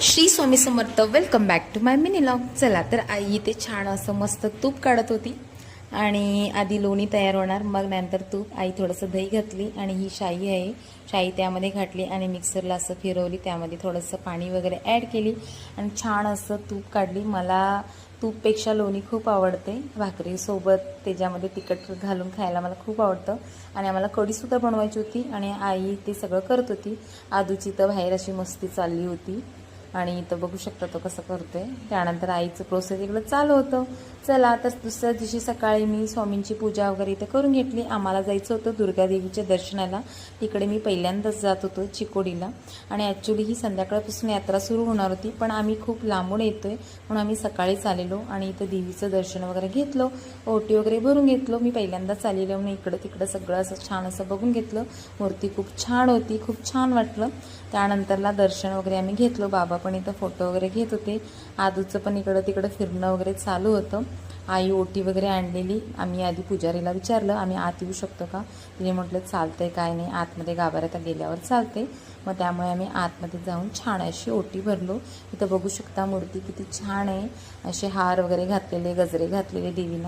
Shri Swami Samarth. Welcome back to my mini vlog. चला तर आई इथे छान असं मस्त तूप काढत होती आणि आधी लोणी तयार होणार, मग नंतर तूप. आई थोडंसं दही घातली आणि ही शाई आहे, शाई त्यामध्ये घातली आणि मिक्सरला असं फिरवली. त्यामध्ये थोडंसं पाणी वगैरे ॲड केली आणि छान असं तूप काढली. मला तूपपेक्षा लोणी खूप आवडते. भाकरीसोबत त्याच्यामध्ये तिखट घालून खायला मला खूप आवडतं. आणि आम्हाला कढीसुद्धा बनवायची होती आणि आई ते सगळं करत होती. आदूची तर बाहेर अशी मस्ती चालली होती आणि इथं बघू शकता तो कसं करतोय. त्यानंतर आईचं प्रोसेस इकडं चालू होतं. चला तर दुसऱ्या दिवशी सकाळी मी स्वामींची पूजा वगैरे इथं करून घेतली. आम्हाला जायचं होतं दुर्गादेवीच्या दर्शनाला. तिकडे मी पहिल्यांदाच जात होतो चिकोडीला आणि ॲक्च्युली ही संध्याकाळपासून यात्रा सुरू होणार होती, पण आम्ही खूप लांबून येतोय म्हणून आम्ही सकाळीच आलेलो आणि इथं देवीचं दर्शन वगैरे घेतलं, ओटी वगैरे भरून घेतलो. मी पहिल्यांदाच आलेलो म्हणून इकडं तिकडं सगळं असं छान असं बघून घेतलं. मूर्ती खूप छान होती, खूप छान वाटलं. त्यानंतरला दर्शन वगैरे आम्ही घेतलं. बाबा पण इथं फोटो वगैरे घेत होते. आदूचं पण इकडं तिकडं फिरणं वगैरे चालू होतं. आई ओटी वगैरे आणलेली. आम्ही आधी पुजारीला विचारलं आम्ही आत येऊ शकतो का. तिने म्हटलं चालतंय, काय नाही, आतमध्ये गाभाऱ्यात गेल्यावर चालते. मग त्यामुळे आम्ही आतमध्ये जाऊन छान अशी ओटी भरलो. इथं बघू शकता मूर्ती किती छान आहे. असे हार वगैरे घातलेले, गजरे घातलेले देवीला.